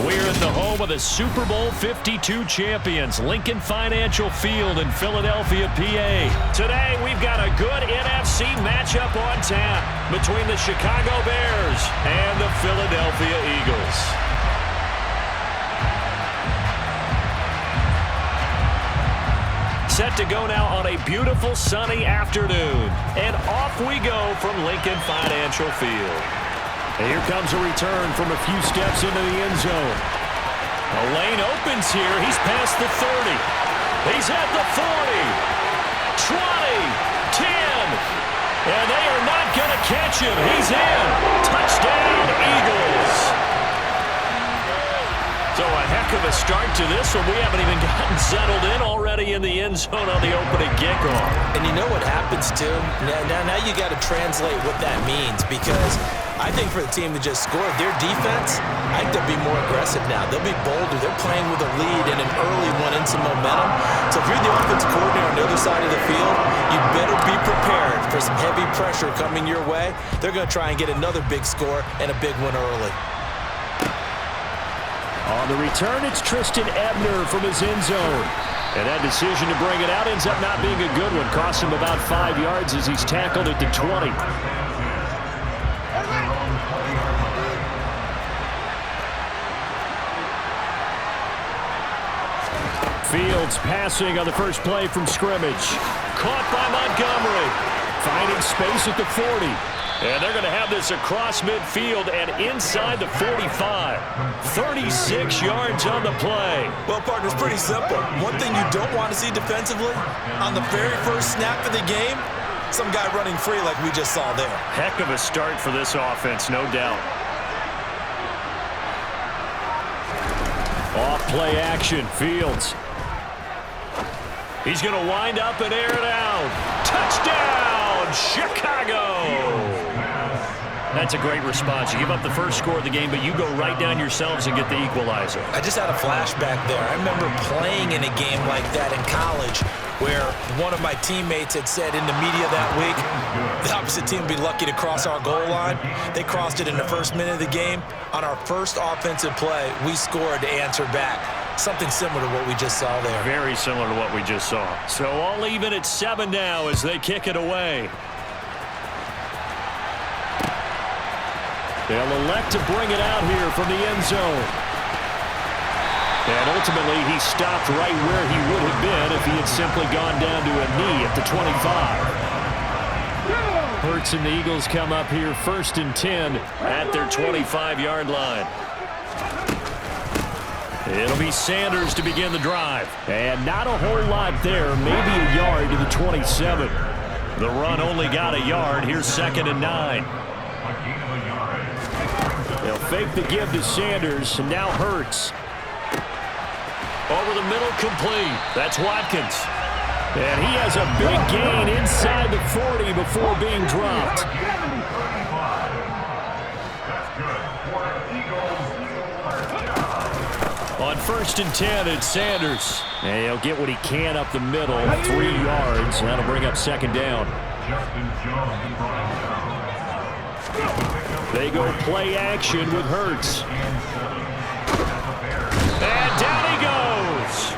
We're at the home of the Super Bowl 52 champions, Lincoln Financial Field in Philadelphia, PA. Today, we've got a good NFC matchup on tap between the Chicago Bears and the Philadelphia Eagles. Set to go now on a beautiful sunny afternoon. And off we go from Lincoln Financial Field. And here comes a return from a few steps into the end zone. The lane opens here. He's past the 30. He's at the 40. 20. 10. And they are not going to catch him. He's in. Touchdown, Eagles. So a heck of a start to this one. We haven't even gotten settled in already in the end zone on the opening kickoff. And you know what happens, too? Now you got to translate what that means, because I think for the team to just score, their defense, I think they'll be more aggressive now. They'll be bolder. They're playing with a lead and an early one and some momentum. So if you're the offensive coordinator on the other side of the field, you better be prepared for some heavy pressure coming your way. They're going to try and get another big score and a big one early. On the return, it's Tristan Ebner from his end zone. And that decision to bring it out ends up not being a good one. Costs him about 5 yards as he's tackled at the 20. Fields passing on the first play from scrimmage. Caught by Montgomery. Finding space at the 40. And they're going to have this across midfield and inside the 45. 36 yards on the play. Well, partner, it's pretty simple. One thing you don't want to see defensively, on the very first snap of the game, some guy running free like we just saw there. Heck of a start for this offense, no doubt. Off play action, Fields. He's going to wind up and air it out. Touchdown, Chicago! That's a great response. You give up the first score of the game, but you go right down yourselves and get the equalizer. I just had a flashback there. I remember playing in a game like that in college where one of my teammates had said in the media that week, the opposite team would be lucky to cross our goal line. They crossed it in the first minute of the game. On our first offensive play, we scored to answer back. Something similar to what we just saw there. Very similar to what we just saw. So all even at 7 now as they kick it away. They'll elect to bring it out here from the end zone. And ultimately, he stopped right where he would have been if he had simply gone down to a knee at the 25. Hurts and the Eagles come up here 1st and 10 at their 25-yard line. It'll be Sanders to begin the drive. And not a whole lot there, maybe a yard to the 27. The run only got a yard. Here's 2nd and 9. They'll fake the give to Sanders, and now Hurts. Over the middle, complete. That's Watkins. And he has a big gain inside the 40 before being dropped. On 1st and 10, it's Sanders. And he'll get what he can up the middle, 3 yards. And that'll bring up 2nd down. They go play action with Hurts. And down he goes.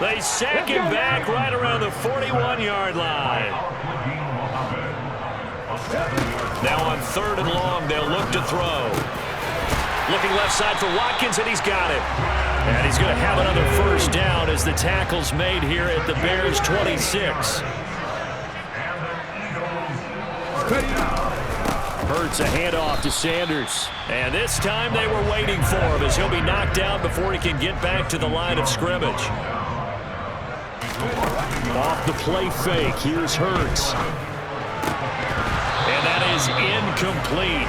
They sack him back right around the 41-yard line. Now on 3rd and long, they'll look to throw. Looking left side for Watkins, and he's got it. And he's going to have another 1st down as the tackle's made here at the Bears' 26. Hurts a handoff to Sanders. And this time they were waiting for him as he'll be knocked down before he can get back to the line of scrimmage. Off the play fake, here's Hurts. And that is incomplete.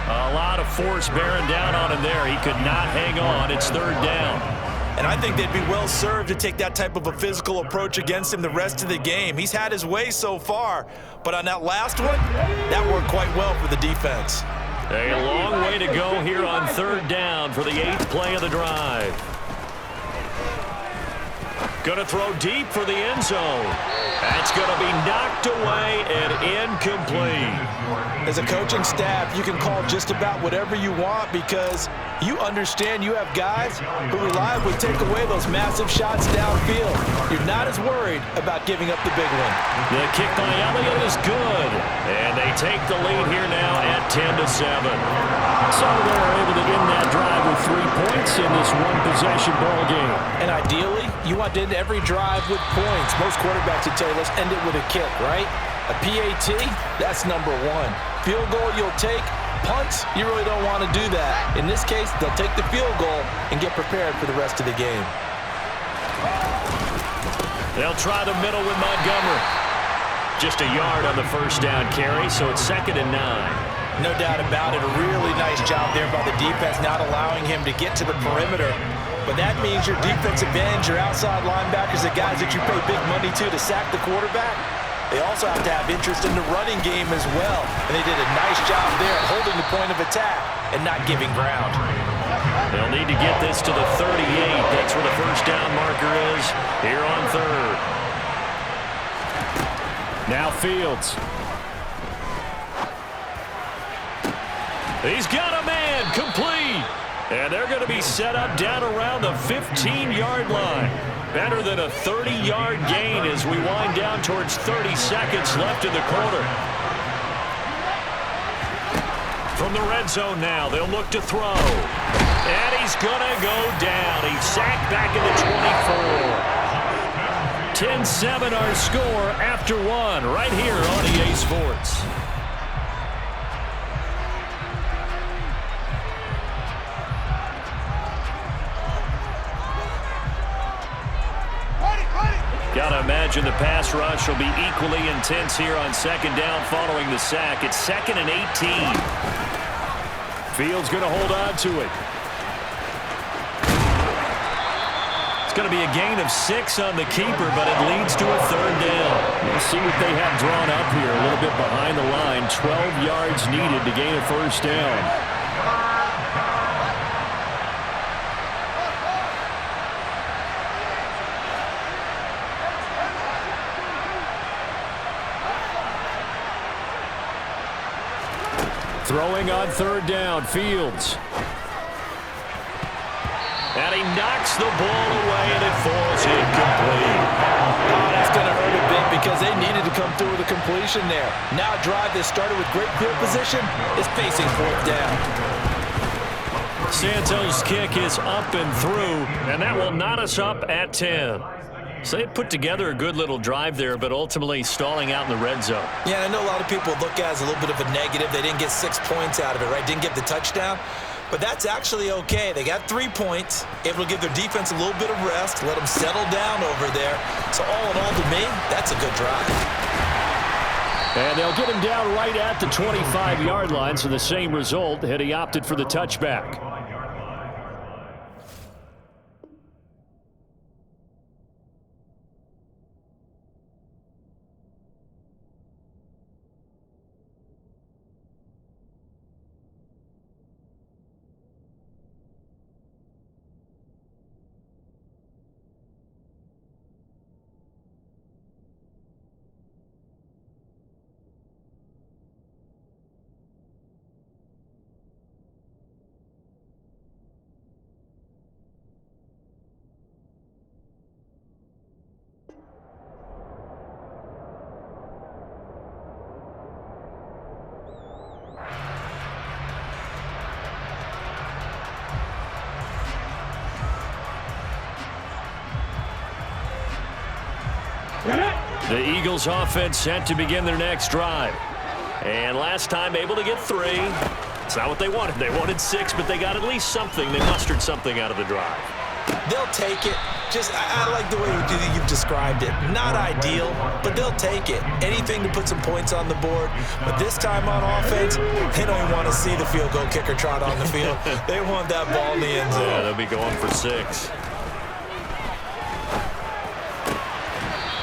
A lot of force bearing down on him there. He could not hang on. It's 3rd down. And I think they'd be well served to take that type of a physical approach against him the rest of the game. He's had his way so far, but on that last one, that worked quite well for the defense. A long way to go here on 3rd down for the 8th play of the drive. Going to throw deep for the end zone. That's going to be knocked away and incomplete. As a coaching staff, you can call just about whatever you want because you understand you have guys who reliably take away those massive shots downfield. You're not as worried about giving up the big one. The kick by Elliott is good, and they take the lead here now at 10-7. So they're able to end that drive with 3 points in this one-possession ball game. And ideally, you want to end every drive with points. Most quarterbacks would tell you, let's end it with a kick, right? A PAT, that's number one. Field goal you'll take. Punts, you really don't want to do that. In this case, they'll take the field goal and get prepared for the rest of the game. They'll try the middle with Montgomery. Just a yard on the first down carry, so it's 2nd and 9. No doubt about it. A really nice job there by the defense, not allowing him to get to the perimeter. But that means your defensive ends, your outside linebackers, the guys that you pay big money to sack the quarterback, they also have to have interest in the running game as well. And they did a nice job there at holding the point of attack and not giving ground. They'll need to get this to the 38. That's where the first down marker is here on 3rd. Now Fields. He's got a man complete. And they're going to be set up down around the 15-yard line. Better than a 30-yard gain as we wind down towards 30 seconds left in the quarter. From the red zone now, they'll look to throw. And he's going to go down. He's sacked back in the 24. 10-7 our score after 1 right here on EA Sports. Gotta imagine the pass rush will be equally intense here on 2nd down following the sack. It's 2nd and 18. Fields gonna hold on to it. It's gonna be a gain of 6 on the keeper, but it leads to a 3rd down. We'll see what they have drawn up here. A little bit behind the line. 12 yards needed to gain a 1st down. Throwing on 3rd down, Fields. And he knocks the ball away, and it falls incomplete. Oh, that's going to hurt a bit because they needed to come through with a completion there. Now a drive that started with great field position is facing 4th down. Santos' kick is up and through, and that will knot us up at 10. So they put together a good little drive there, but ultimately stalling out in the red zone. Yeah, I know a lot of people look at it as a little bit of a negative. They didn't get 6 points out of it, right? Didn't get the touchdown. But that's actually okay. They got 3 points, able to give their defense a little bit of rest, let them settle down over there. So all in all, to me, that's a good drive. And they'll get him down right at the 25-yard line, so the same result had he opted for the touchback. The Eagles offense set to begin their next drive. And last time able to get 3. It's not what they wanted. They wanted 6, but they got at least something. They mustered something out of the drive. They'll take it. I like the way you've described it. Not ideal, but they'll take it. Anything to put some points on the board. But this time on offense, they don't even want to see the field goal kicker trot on the field. They want that ball in the end zone. Yeah, they'll be going for 6.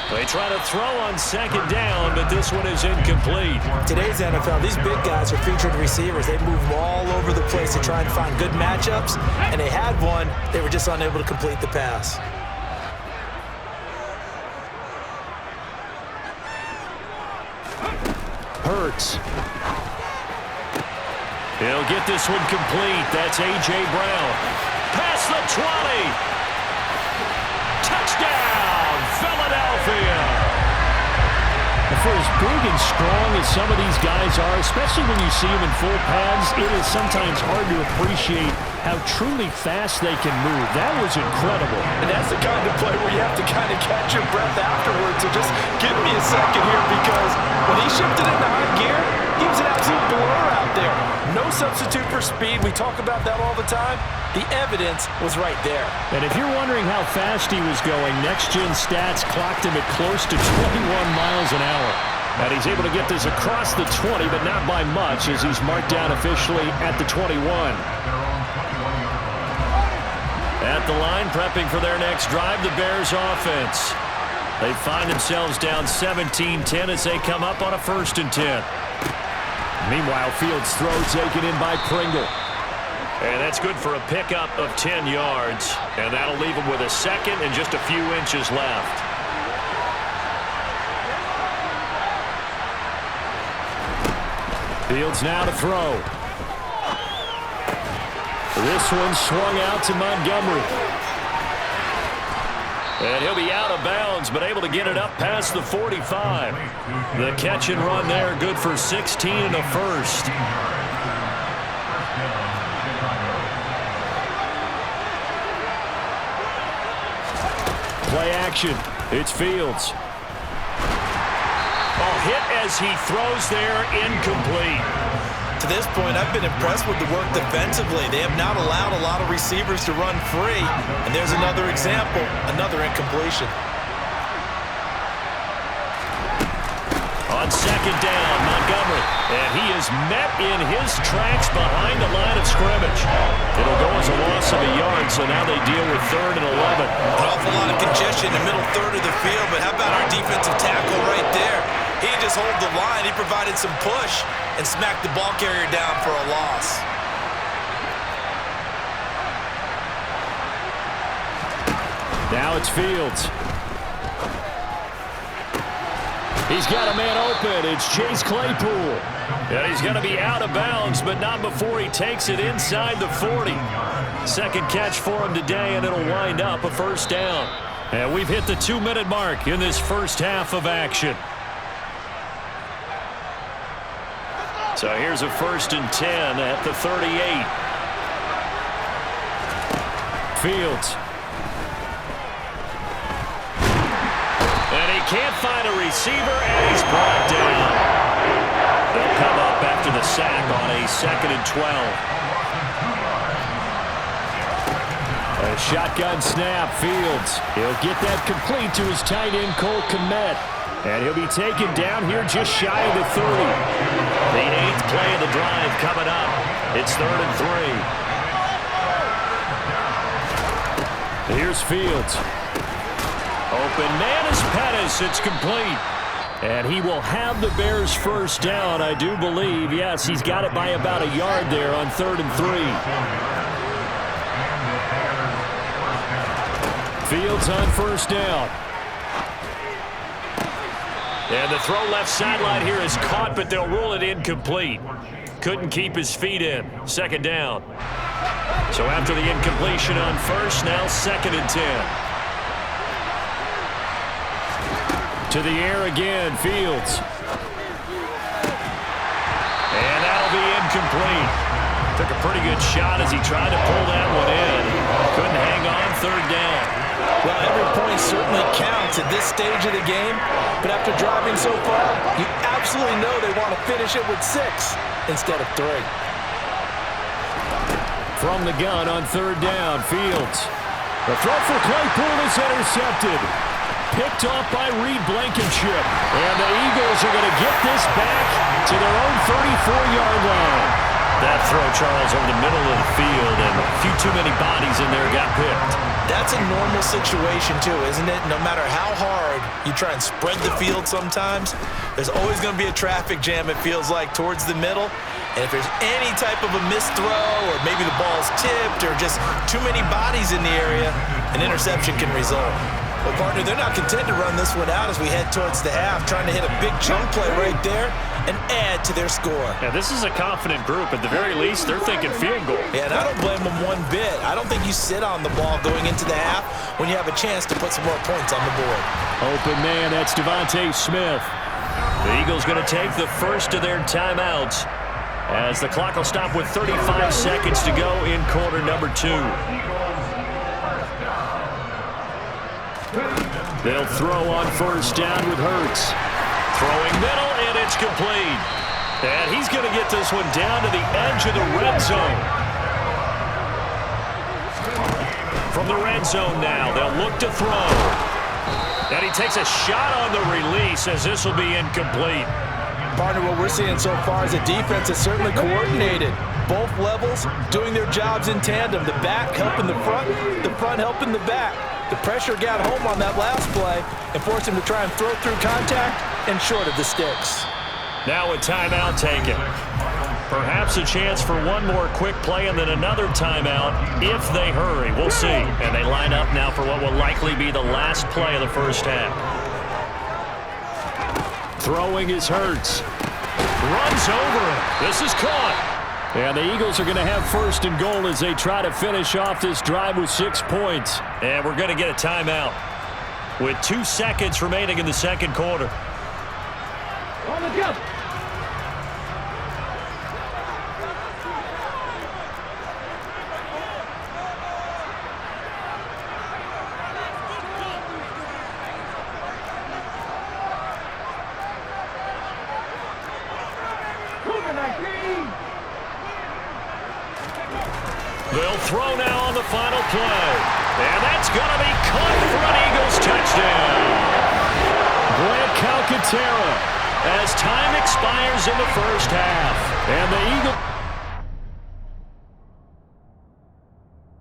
They try to throw on 2nd down, but this one is incomplete. Today's NFL, these big guys are featured receivers. They move them all over the place to try and find good matchups, and they had one. They were just unable to complete the pass. Hurts. He'll get this one complete. That's A.J. Brown. Past the 20. Touchdown, Philadelphia. For as big and strong as some of these guys are, especially when you see them in full pads, it is sometimes hard to appreciate how truly fast they can move. That was incredible. And that's the kind of play where you have to kind of catch your breath afterwards. So just give me a second here, because when he shifted into high gear, he was an absolute blur out there. No substitute for speed. We talk about that all the time. The evidence was right there. And if you're wondering how fast he was going, next-gen stats clocked him at close to 21 miles an hour. And he's able to get this across the 20, but not by much, as he's marked down officially at the 21. At the line, prepping for their next drive, the Bears offense. They find themselves down 17-10 as they come up on a 1st and 10. Meanwhile, Fields' throw taken in by Pringle. And that's good for a pickup of 10 yards. And that'll leave him with a second and just a few inches left. Fields now to throw. This one swung out to Montgomery. And he'll be out of bounds, but able to get it up past the 45. The catch and run there, good for 16 and a first. Play action. It's Fields. Oh, hit as he throws there, incomplete. To this point, I've been impressed with the work defensively. They have not allowed a lot of receivers to run free. And there's another example, another incompletion. On 2nd down, Montgomery. And he is met in his tracks behind the line of scrimmage. It'll go as a loss of a yard, so now they deal with 3rd and 11. An awful lot of congestion in the middle third of the field, but how about our defensive tackle right there? He just hold the line. He provided some push and smacked the ball carrier down for a loss. Now it's Fields. He's got a man open. It's Chase Claypool. And he's going to be out of bounds, but not before he takes it inside the 40. Second catch for him today, and it'll wind up a 1st down. And we've hit the 2-minute mark in this first half of action. So here's a 1st and 10 at the 38. Fields. And he can't find a receiver, and he's brought down. They'll come up after the sack on a 2nd and 12. A shotgun snap, Fields. He'll get that complete to his tight end, Cole Kmet. And he'll be taken down here just shy of the 30. The 8th play of the drive coming up. It's 3rd and 3. Here's Fields. Open man is Pettis. It's complete. And he will have the Bears' 1st down, I do believe. Yes, he's got it by about a yard there on 3rd and 3. Fields on 1st down. And the throw left sideline here is caught, but they'll rule it incomplete. Couldn't keep his feet in. 2nd down. So after the incompletion on 1st, now 2nd and 10. To the air again, Fields. And that'll be incomplete. Took a pretty good shot as he tried to pull that one in. Couldn't hang on, 3rd down. Well, every point certainly counts at this stage of the game, but after driving so far, you absolutely know they want to finish it with 6 instead of 3. From the gun on 3rd down, Fields. The throw for Claypool is intercepted. Picked off by Reed Blankenship. And the Eagles are going to get this back to their own 34-yard line. That throw, Charles, over the middle of the field, and a few too many bodies in there got picked. That's a normal situation, too, isn't it? No matter how hard you try and spread the field sometimes, there's always going to be a traffic jam, it feels like, towards the middle. And if there's any type of a missed throw, or maybe the ball's tipped, or just too many bodies in the area, an interception can result. Well, partner, they're not content to run this one out as we head towards the half, trying to hit a big chunk play right there and add to their score. Yeah, this is a confident group. At the very least, they're thinking field goal. Yeah, and I don't blame them one bit. I don't think you sit on the ball going into the half when you have a chance to put some more points on the board. Open man, that's Devontae Smith. The Eagles going to take the first of their timeouts as the clock will stop with 35 seconds to go in quarter number 2. They'll throw on first down with Hurts. Throwing middle, and it's complete. And he's going to get this one down to the edge of the red zone. From the red zone now, they'll look to throw. And he takes a shot on the release as this will be incomplete. Partner, what we're seeing so far is a defense that's certainly coordinated. Both levels doing their jobs in tandem. The back helping the front helping the back. The pressure got home on that last play and forced him to try and throw through contact and short of the sticks. Now a timeout taken. Perhaps a chance for one more quick play and then another timeout if they hurry. We'll see. And they line up now for what will likely be the last play of the first half. Throwing is Hurts. Runs over it. This is caught. And the Eagles are going to have first and goal as they try to finish off this drive with 6 points. And we're going to get a timeout with 2 seconds remaining in the second quarter. On the jump. They'll throw now on the final play. And that's going to be caught for an Eagles touchdown. Grant Calcaterra as time expires in the first half. And the Eagles...